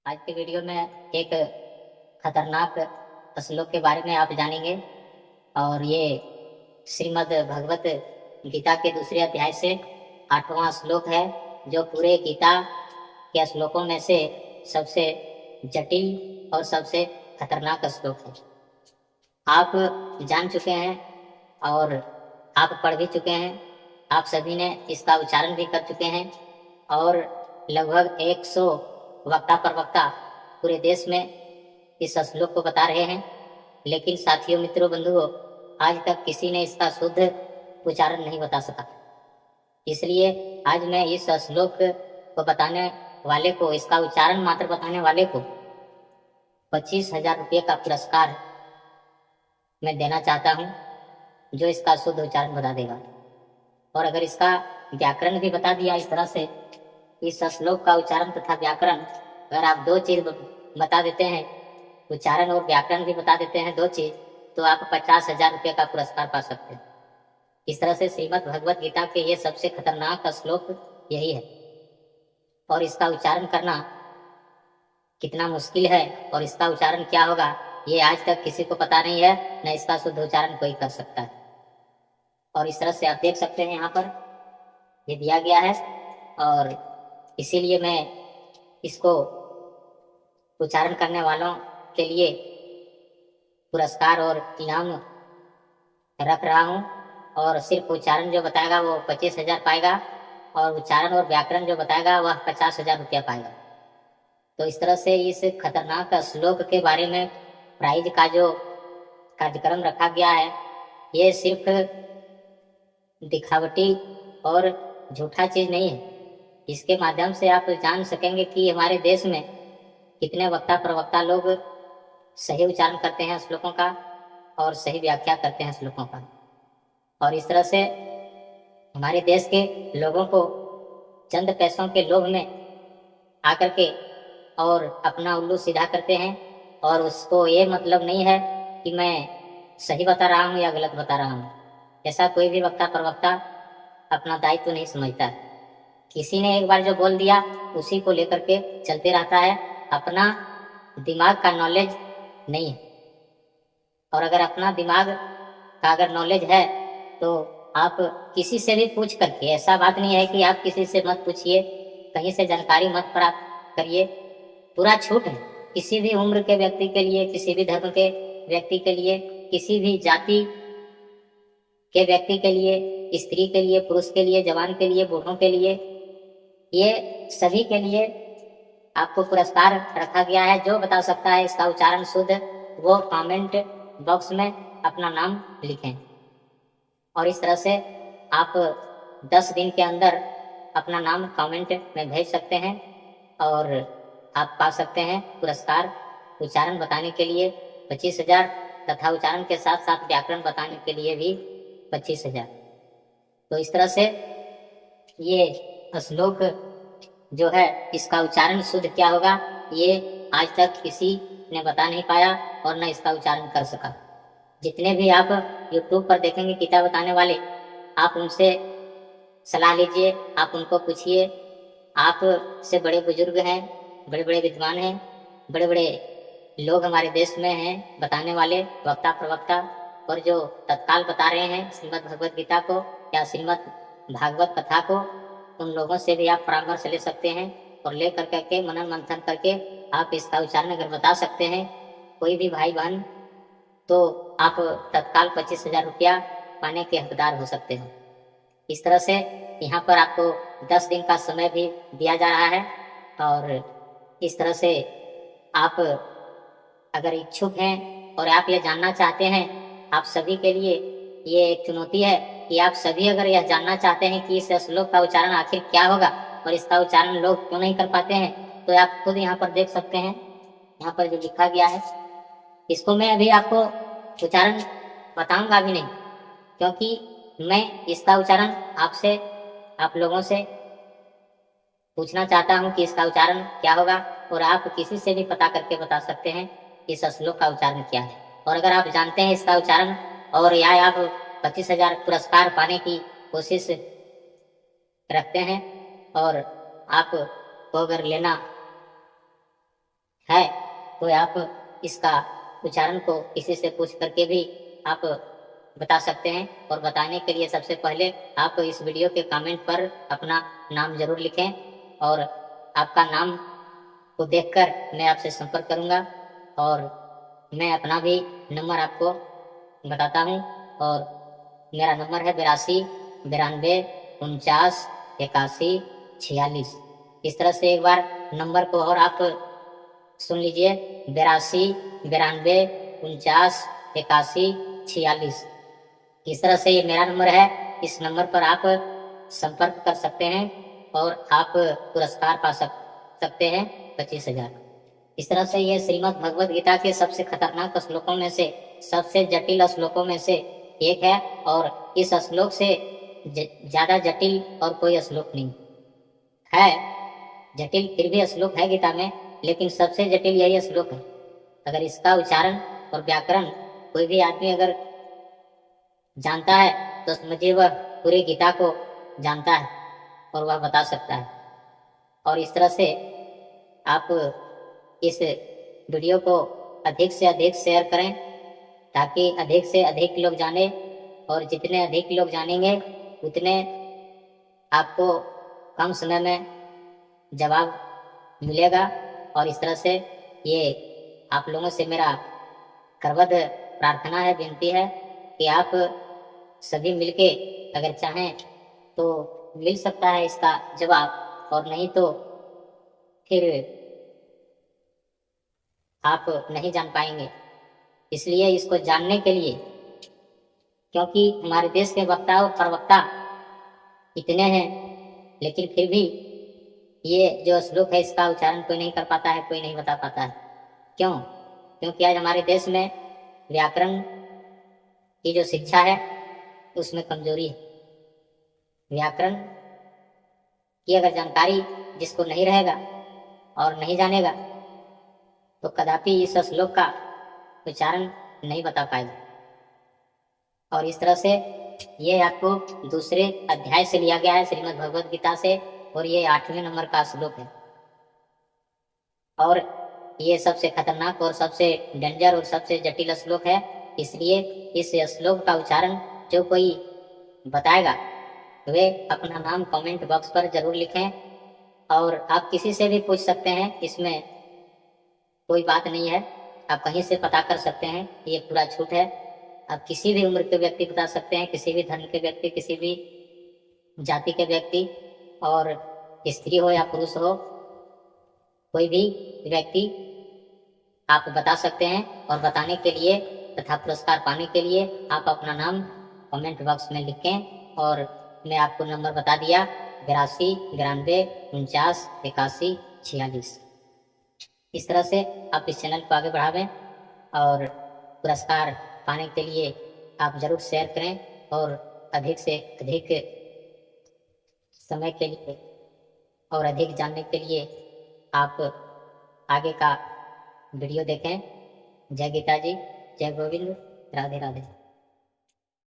आज के वीडियो में एक खतरनाक श्लोक के बारे में आप जानेंगे और ये श्रीमद् भगवत गीता के दूसरे अध्याय से 8वां श्लोक है, जो पूरे गीता के श्लोकों में से सबसे जटिल और सबसे खतरनाक श्लोक है। आप जान चुके हैं और आप पढ़ भी चुके हैं, आप सभी ने इसका उच्चारण भी कर चुके हैं और लगभग 100 वक्ता प्रवक्ता पूरे देश में इस श्लोक को बता रहे हैं, लेकिन साथियों, मित्रों, बंधुओं, आज तक किसी ने इसका शुद्ध उच्चारण नहीं बता सका। इसलिए आज मैं इस श्लोक को बताने वाले को, इसका उच्चारण मात्र बताने वाले को 25,000 रुपये का पुरस्कार मैं देना चाहता हूं, जो इसका शुद्ध उच्चारण बता देगा। और अगर इसका व्याकरण भी बता दिया इस तरह से, इस श्लोक का उच्चारण तथा व्याकरण, अगर आप 2 चीज बता देते हैं, उच्चारण और व्याकरण भी बता देते हैं 2 चीज, तो आप 50,000 रुपये का पुरस्कार पा सकते हैं। इस तरह से श्रीमद् भगवत गीता के ये सबसे खतरनाक श्लोक यही है, और इसका उच्चारण करना कितना मुश्किल है और इसका उच्चारण क्या होगा, ये आज तक किसी को पता नहीं है, न इसका शुद्ध उच्चारण कोई कर सकता है। और इस तरह से आप देख सकते हैं, यहाँ पर ये दिया गया है, और इसीलिए मैं इसको उच्चारण करने वालों के लिए पुरस्कार और इनाम रख रहा हूं। और सिर्फ उच्चारण जो बताएगा वो 25,000 पाएगा, और उच्चारण और व्याकरण जो बताएगा वह 50,000 रुपया पाएगा। तो इस तरह से इस खतरनाक श्लोक के बारे में प्राइज का जो कार्यक्रम रखा गया है, ये सिर्फ दिखावटी और झूठा चीज नहीं है। इसके माध्यम से आप जान सकेंगे कि हमारे देश में कितने वक्ता प्रवक्ता लोग सही उच्चारण करते हैं श्लोकों का और सही व्याख्या करते हैं श्लोकों का। और इस तरह से हमारे देश के लोगों को चंद पैसों के लोभ में आकर के और अपना उल्लू सीधा करते हैं, और उसको ये मतलब नहीं है कि मैं सही बता रहा हूँ या गलत बता रहा हूँ। ऐसा कोई भी वक्ता प्रवक्ता अपना दायित्व नहीं समझता। किसी ने एक बार जो बोल दिया उसी को लेकर के चलते रहता है, अपना दिमाग का नॉलेज नहीं है। और अगर अपना दिमाग का अगर नॉलेज है तो आप किसी से भी पूछ करके, ऐसा बात नहीं है कि आप किसी से मत पूछिए, कहीं से जानकारी मत प्राप्त करिए, पूरा छूट है। किसी भी उम्र के व्यक्ति के लिए, किसी भी धर्म के व्यक्ति के लिए, किसी भी जाति के व्यक्ति के लिए, स्त्री के लिए, पुरुष के लिए, जवान के लिए, बूढ़ों के लिए, ये सभी के लिए आपको पुरस्कार रखा गया है। जो बता सकता है इसका उच्चारण शुद्ध, वो कमेंट बॉक्स में अपना नाम लिखें। और इस तरह से आप 10 दिन के अंदर अपना नाम कमेंट में भेज सकते हैं और आप पा सकते हैं पुरस्कार। उच्चारण बताने के लिए 25,000 तथा उच्चारण के साथ साथ व्याकरण बताने के लिए भी 25,000। तो इस तरह से ये श्लोक जो है, इसका उच्चारण शुद्ध क्या होगा, ये आज तक किसी ने बता नहीं पाया और न इसका उच्चारण कर सका। जितने भी आप YouTube पर देखेंगे गीता बताने वाले, आप उनसे सलाह लीजिए, आप उनको पूछिए। आप से बड़े बुजुर्ग हैं, बड़े बड़े विद्वान हैं, बड़े बड़े लोग हमारे देश में हैं बताने वाले वक्ता प्रवक्ता, और जो तत्काल बता रहे हैं श्रीमद् भगवत गीता को या श्रीमद् भागवत कथा को, उन लोगों से भी आप परामर्श ले सकते हैं और ले करके मनन मंथन करके आप इसका उच्चारण अगर बता सकते हैं कोई भी भाई बहन, तो आप तत्काल 25,000 रुपया पाने के हकदार हो सकते हो। इस तरह से यहाँ पर आपको 10 दिन का समय भी दिया जा रहा है, और इस तरह से आप अगर इच्छुक हैं और आप ये जानना चाहते हैं, आप सभी के लिए ये एक चुनौती है कि आप सभी अगर यह जानना चाहते हैं कि इस श्लोक का उच्चारण आखिर क्या होगा और इसका उच्चारण लोग क्यों नहीं कर पाते हैं, तो आप खुद यहाँ पर देख सकते हैं। यहाँ पर जो लिखा गया है, इसको मैं अभी आपको उच्चारण बताऊंगा भी नहीं, क्योंकि मैं इसका उच्चारण आपसे, आप लोगों से पूछना चाहता हूं कि इसका उच्चारण क्या होगा, और आप किसी से भी पता करके बता सकते हैं इस श्लोक का उच्चारण क्या है। और अगर आप जानते हैं इसका उच्चारण और या आप 25,000 पुरस्कार पाने की कोशिश रखते हैं और आप को अगर लेना तो आप इसका उच्चारण को किसी से पूछ करके भी आप बता सकते हैं। और बताने के लिए सबसे पहले आप इस वीडियो के कमेंट पर अपना नाम जरूर लिखें, और आपका नाम को देखकर मैं आपसे संपर्क करूंगा, और मैं अपना भी नंबर आपको बताता हूं। और मेरा नंबर है 82 92 49 81 46। इस तरह से एक बार नंबर को और आप सुन लीजिए, 82 92 49 81 46। इस तरह से ये मेरा नंबर है। इस नंबर पर आप संपर्क कर सकते हैं और आप पुरस्कार पा सकते हैं 25,000। इस तरह से ये श्रीमद् भगवद गीता के सबसे खतरनाक श्लोकों में से, सबसे जटिल श्लोकों में से एक है, और इस श्लोक से ज्यादा जटिल और कोई श्लोक नहीं है। जटिल फिर भी श्लोक है गीता में, लेकिन सबसे जटिल यही श्लोक है। अगर इसका उच्चारण और व्याकरण कोई भी आदमी अगर जानता है तो समझिए वह पूरी गीता को जानता है और वह बता सकता है। और इस तरह से आप इस वीडियो को अधिक से अधिक शेयर करें, ताकि अधिक से अधिक लोग जाने, और जितने अधिक लोग जानेंगे उतने आपको कम समय में जवाब मिलेगा। और इस तरह से ये आप लोगों से मेरा करवद प्रार्थना है, विनती है कि आप सभी मिलके अगर चाहें तो मिल सकता है इसका जवाब, और नहीं तो फिर आप नहीं जान पाएंगे। इसलिए इसको जानने के लिए, क्योंकि हमारे देश के वक्ता और प्रवक्ता इतने हैं, लेकिन फिर भी ये जो श्लोक है इसका उच्चारण कोई नहीं कर पाता है, कोई नहीं बता पाता है। क्यों? क्योंकि आज हमारे देश में व्याकरण की जो शिक्षा है उसमें कमजोरी है। व्याकरण की अगर जानकारी जिसको नहीं रहेगा और नहीं जानेगा तो कदापि इस श्लोक का उच्चारण नहीं बता पाएगा। और इस तरह से ये आपको दूसरे अध्याय से लिया गया है श्रीमद् भगवद गीता से, और ये 8वें नंबर का श्लोक है। और ये सबसे खतरनाक और सबसे डेंजर और सबसे जटिल श्लोक है। इसलिए इस श्लोक का उच्चारण जो कोई बताएगा वे अपना नाम कमेंट बॉक्स पर जरूर लिखें, और आप किसी से भी पूछ सकते हैं, इसमें कोई बात नहीं है। आप कहीं से पता कर सकते हैं, ये पूरा छूट है। आप किसी भी उम्र के व्यक्ति बता सकते हैं, किसी भी धर्म के व्यक्ति, किसी भी जाति के व्यक्ति, और स्त्री हो या पुरुष हो, कोई भी व्यक्ति आप बता सकते हैं। और बताने के लिए तथा पुरस्कार पाने के लिए आप अपना नाम कमेंट बॉक्स में लिखें, और मैं आपको नंबर बता दिया 82 92 49 81 46। इस तरह से आप इस चैनल को आगे बढ़ावें, और पुरस्कार पाने के लिए आप जरूर शेयर करें, और अधिक से अधिक समय के लिए और अधिक जानने के लिए आप आगे का वीडियो देखें। जय गीता जी, जय गोविंद, राधे राधे।